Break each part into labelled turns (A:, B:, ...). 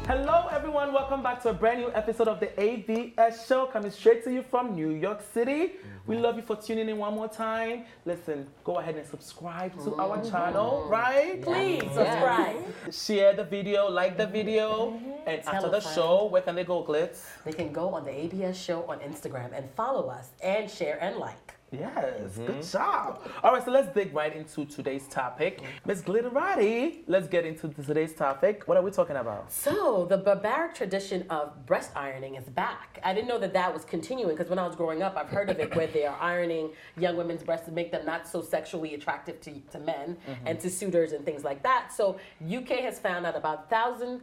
A: Hello everyone, welcome back to a brand new episode of the AVS show, coming straight to you from New York City. We love you for tuning in one more time. Listen, go ahead and subscribe to our channel, right?
B: Please subscribe.
A: Share the video, like the video, and after the show, where can they go, Glitz?
B: They can go on the ABS show on Instagram and follow us and share and like.
A: Yes, good job. All right, so let's dig right into today's topic. Miss Glitterati, let's get into today's topic. What are we talking about?
B: So, the barbaric tradition of breast ironing is back. I didn't know that that was continuing because when I was growing up, I've heard of it where they are ironing young women's breasts to make them not so sexually attractive to men and to suitors and things like that. So, UK has found out about 1,000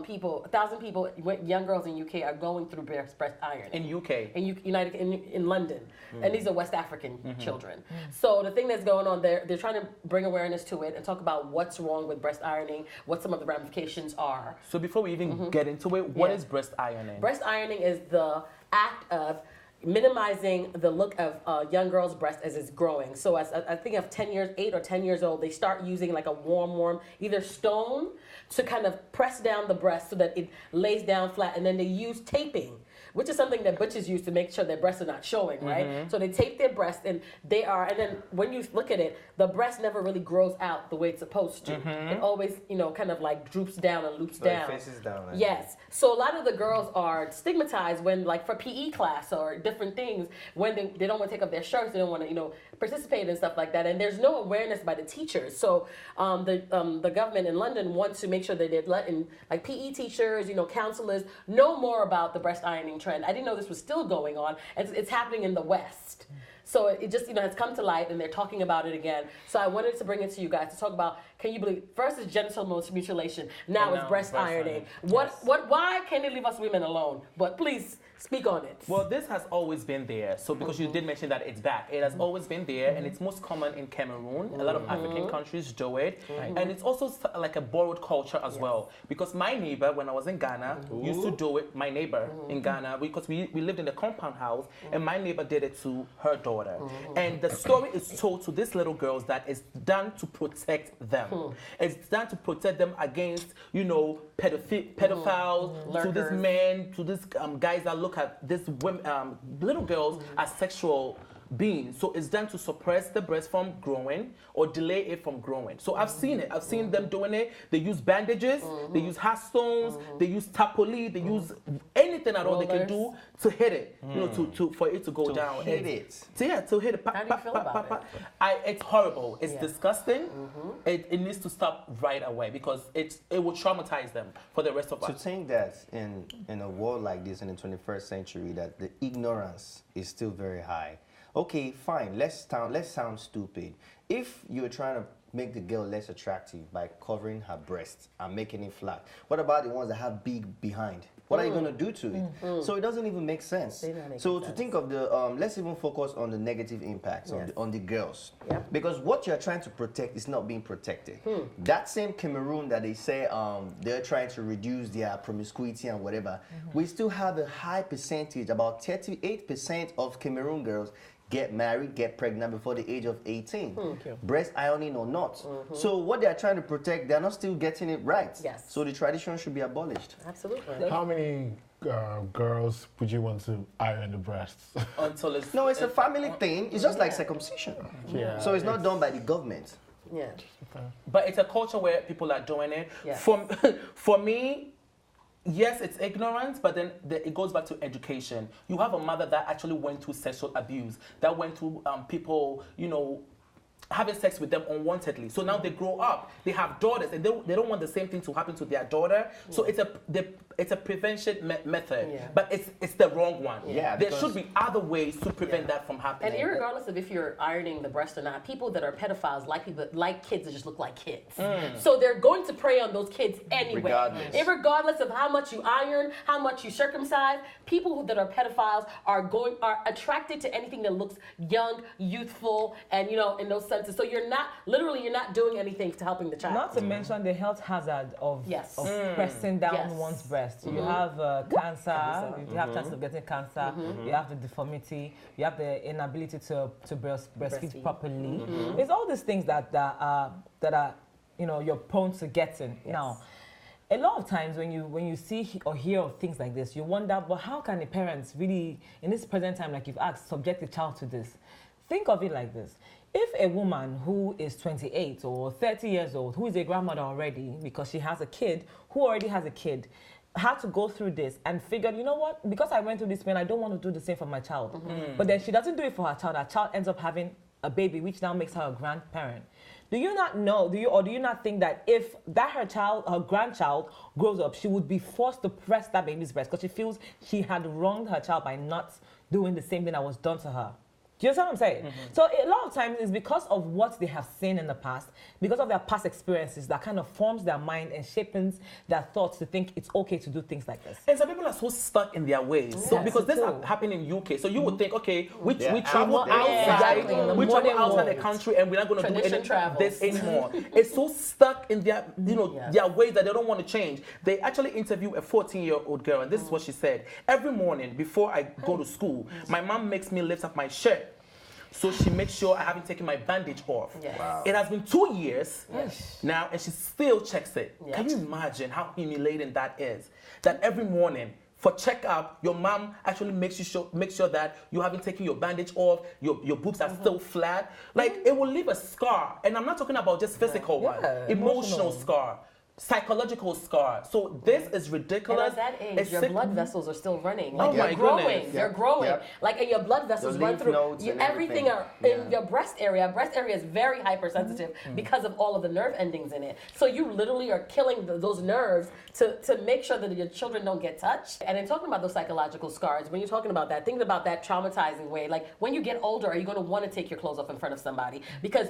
B: people, young girls in UK are going through breast ironing.
A: In UK?
B: In London. And these are West African children. So the thing that's going on, they're trying to bring awareness to it and talk about what's wrong with breast ironing, what some of the ramifications are.
A: So before we even get into it, what is breast ironing?
B: Breast ironing is the act of minimizing the look of a young girl's breast as it's growing. So as I think of 8 or 10 years old, they start using like a warm, either stone to kind of press down the breast so that it lays down flat, and then they use taping, which is something that butchers use to make sure their breasts are not showing, right? So they tape their breasts, and then when you look at it, the breast never really grows out the way it's supposed to. It always, kind of like droops down and loops down.
C: It faces down. Right?
B: Yes. So a lot of the girls are stigmatized when, like for PE class or different things, when they don't want to take off their shirts, they don't want to, participate and stuff like that. And there's no awareness by the teachers. So the government in London wants to make sure that they're letting like PE teachers, counselors know more about the breast ironing trend. I didn't know this was still going on. It's happening in the West. So it just, has come to light, and they're talking about it again. So I wanted to bring it to you guys to talk about, can you believe, first is genital mutilation, now it's breast ironing. Why can't they leave us women alone? But please speak on it.
A: Well, this has always been there. So because you did mention that it's back, it has always been there, and it's most common in Cameroon. A lot of African countries do it. And it's also like a borrowed culture as well. Because my neighbor, when I was in Ghana, used to do it, my neighbor in Ghana, because we lived in the compound house, and my neighbor did it to her daughter. And the story is told to these little girls that it's done to protect them. It's done to protect them against, pedophiles, to these men, to these guys that look at these women, little girls as sexual beings. So it's done to suppress the breast from growing or delay it from growing. So I've seen it. I've seen them doing it. They use bandages, they use heart stones, they use tapoli, they use anything at all they can do to hit it, for it to go down.
C: Hit it.
A: To hit it.
B: How do you feel about it?
A: It's horrible. It's disgusting. It needs to stop right away because it will traumatize them for the rest of us.
C: To think that in a world like this in the 21st century that the ignorance is still very high. Okay, fine, let's sound stupid. If you're trying to make the girl less attractive by covering her breasts and making it flat, what about the ones that have big behind? What are you going to do to it? So it doesn't even make sense. So to think of the, let's even focus on the negative impacts on the girls. Because what you're trying to protect is not being protected. That same Cameroon that they say they're trying to reduce their promiscuity and whatever, we still have a high percentage, about 38% of Cameroon girls get married, get pregnant before the age of 18. Breast ironing or not. So what they are trying to protect, they're not still getting it right.
B: Yes.
C: So the tradition should be abolished.
B: Absolutely.
D: How many girls would you want to iron the breasts?
A: Until it's...
C: No, it's a family thing. It's just like circumcision.
D: Yeah.
C: So it's not done by the government.
B: Yeah.
A: But it's a culture where people are doing it.
B: Yeah.
A: For me, yes, it's ignorance, but then it goes back to education. You have a mother that actually went through sexual abuse, that went through people, having sex with them unwantedly. So now they grow up, they have daughters, and they don't want the same thing to happen to their daughter. So it's a prevention method, but it's the wrong one.
C: Yeah,
A: there should be other ways to prevent that from happening.
B: And regardless of if you're ironing the breast or not, people that are pedophiles like kids that just look like kids. So they're going to prey on those kids anyway. Regardless of how much you iron, how much you circumcise, people that are pedophiles are attracted to anything that looks young, youthful, and in those senses. So you're not doing anything to helping the child.
E: Not to mention the health hazard of pressing down one's breast. You have cancer, you have chances of getting cancer, you have the deformity, you have the inability to breastfeed properly. There's all these things that are you're prone to getting. Now, a lot of times when you see or hear of things like this, you wonder, well, how can the parents really, in this present time, like you've asked, subject the child to this? Think of it like this. If a woman who is 28 or 30 years old, who is a grandmother already because she has a kid, who already has a kid, had to go through this and figured, you know what, because I went through this pain, I don't want to do the same for my child. But then she doesn't do it for her child ends up having a baby, which now makes her a grandparent. Do you not know, do you not think that if her grandchild grows up, she would be forced to press that baby's breast because she feels she had wronged her child by not doing the same thing that was done to her? Do you understand what I'm saying? So a lot of times it's because of what they have seen in the past, because of their past experiences that kind of forms their mind and shapes their thoughts to think it's okay to do things like this.
A: And some people are so stuck in their ways. So because this happened in UK, so you would think, okay, we travel outside, we travel outside the country, and we're not going to do this anymore. It's so stuck in their, their ways that they don't want to change. They actually interviewed a 14-year-old girl, and this is what she said: every morning before I go to school, my mom makes me lift up my shirt. So she makes sure I haven't taken my bandage off. Yes. Wow. It has been 2 years now, and she still checks it. Yes. Can you imagine how humiliating that is? That every morning for checkup, your mom actually makes sure that you haven't taken your bandage off, your boobs are still flat. Like, it will leave a scar. And I'm not talking about just physical one, emotional scar. Psychological scar. So this is ridiculous.
B: And at that age, your blood vessels are still running.
A: Like,
B: they're growing. They're growing. Like, and your blood vessels run through everything in your breast area. Breast area is very hypersensitive because of all of the nerve endings in it. So you literally are killing those nerves to make sure that your children don't get touched. And in talking about those psychological scars, when you're talking about that, think about that traumatizing way. Like, when you get older, are you going to want to take your clothes off in front of somebody? Because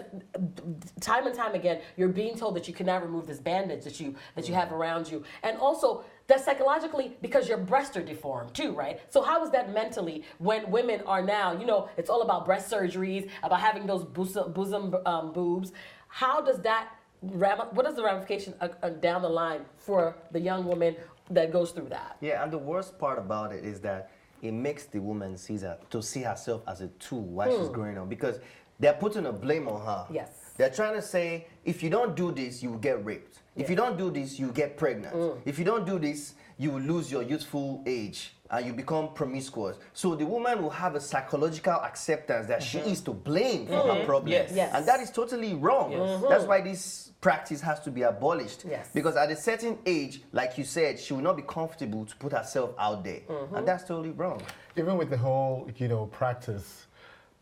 B: time and time again, you're being told that you cannot remove this bandage that you have around you. And also, that psychologically, because your breasts are deformed too, right? So how is that mentally when women are now, it's all about breast surgeries, about having those bosom boobs. How does that, what is the ramification down the line for the young woman that goes through that?
C: Yeah, and the worst part about it is that it makes the woman see herself as a tool while she's growing up, because they're putting a blame on her.
B: Yes.
C: They're trying to say, if you don't do this, you will get raped. If you don't do this, you get pregnant. If you don't do this, you will lose your youthful age and you become promiscuous. So the woman will have a psychological acceptance that she is to blame for her problems. Yes. And that is totally wrong. That's why this practice has to be abolished. Because at a certain age, like you said, she will not be comfortable to put herself out there. And that's totally wrong.
D: Even with the whole, practice,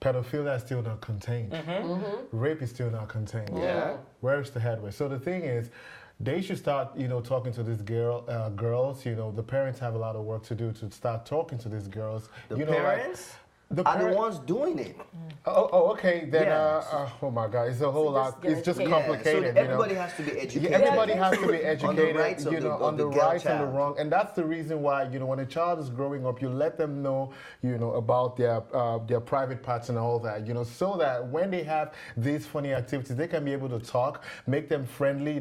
D: pedophilia is still not contained. Rape is still not contained. Where is the headway? So the thing is, they should start, talking to these girls. The parents have a lot of work to do to start talking to these girls.
C: The parents? Are the ones doing it.
D: Okay. Then, oh my God, it's a whole lot. It's just complicated.
C: So everybody has to be educated.
D: Everybody has to be educated
C: on the rights
D: on the right and the wrong. And that's the reason why, when a child is growing up, you let them know, about their private parts and all that, so that when they have these funny activities, they can be able to talk, make them friendly,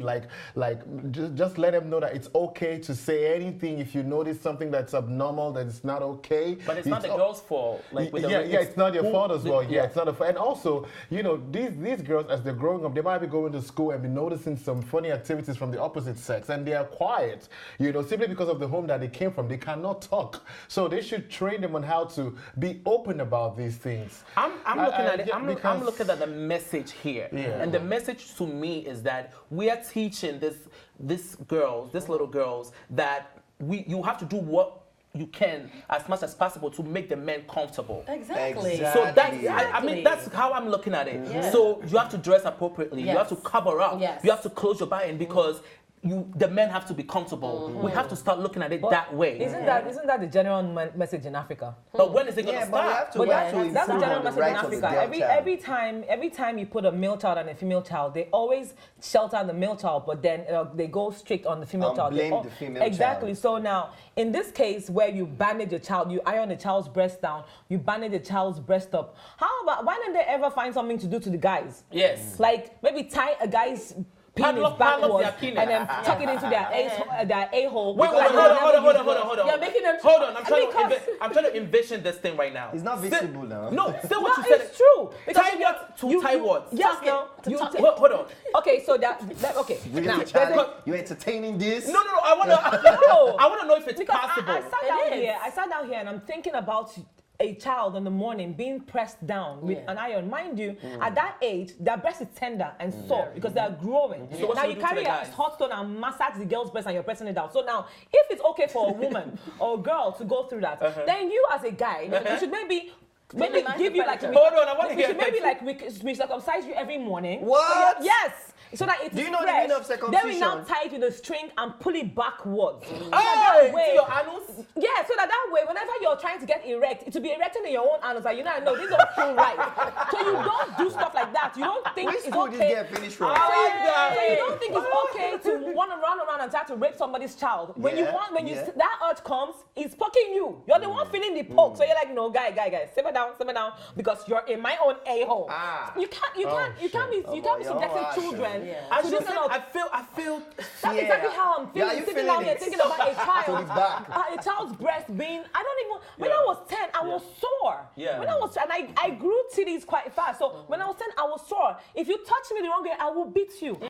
D: just let them know that it's okay to say anything if you notice something that's abnormal, that it's not okay.
A: But it's not the girl's fault.
D: It's not your fault as well. It's not a fault. And also, these girls, as they're growing up, they might be going to school and be noticing some funny activities from the opposite sex, and they are quiet, simply because of the home that they came from. They cannot talk. So they should train them on how to be open about these things.
A: I'm looking at the message here. And the message to me is that we are teaching these little girls, that you have to do what you can as much as possible to make the men comfortable.
B: Exactly.
A: So that's how I'm looking at it. So you have to dress appropriately. You have to cover up. You have to close your body because the men have to be comfortable. We have to start looking at it that way.
E: Isn't that the general message in Africa?
A: But when is it going to start?
E: That's the general message in Africa. Every time you put a male child and a female child, they always shelter the male child, but then they go strict on the female child.
C: Blame the female
E: exactly.
C: child.
E: So now, in this case where you bandage a child, you iron the child's breast down, you bandage the child's breast up. Why didn't they ever find something to do to the guys?
A: Yes.
E: Like maybe tie a guy's penis backwards and then tuck it into their a-hole.
A: Wait, hold on.
B: You're making them.
A: Hold on, I'm trying to envision this thing right now.
C: It's not visible now.
A: No, still what you said.
E: It's true.
A: Tie what to tie what?
E: Yes,
A: hold on.
E: Okay, so okay.
C: You're entertaining this?
A: No. I wanna know if it's possible.
E: I sat down here and I'm thinking about a child in the morning being pressed down with an iron. Mind you, at that age, their breast is tender and soft because they are growing. So now you carry a hot stone and massage the girl's breast and you're pressing it down. So now, if it's okay for a woman or a girl to go through that, then you as a guy, you should maybe give you like...
A: Hold on, I want to hear...
E: Maybe like we circumcise you every morning.
C: What?
E: So yes. So that it's
C: Do you know
E: fresh.
C: the meaning of circumcision?
E: Then we now tie it with a string and pull it backwards.
A: To your anus?
E: Yeah, so that way, whenever you're trying to get erect, it will be erecting in your own anus. Like, no, this don't feel right. So you don't do stuff like that. You don't think it's okay.
C: So
E: you don't think it's okay to want to run around and try to rape somebody's child. When that urge comes, it's poking you. You're the one feeling the poke. So you're like, no, guy, simmer down, because you're in my own a-hole. You can't be subjecting children.
A: Yeah. I feel.
E: That's exactly how I'm feeling.
C: Yeah,
E: sitting down here thinking about a child's breast being. I don't even. When I was 10, I was sore.
A: Yeah.
E: When I was, and I grew titties quite fast. So when I was 10, I was sore. If you touch me the wrong way, I will beat you.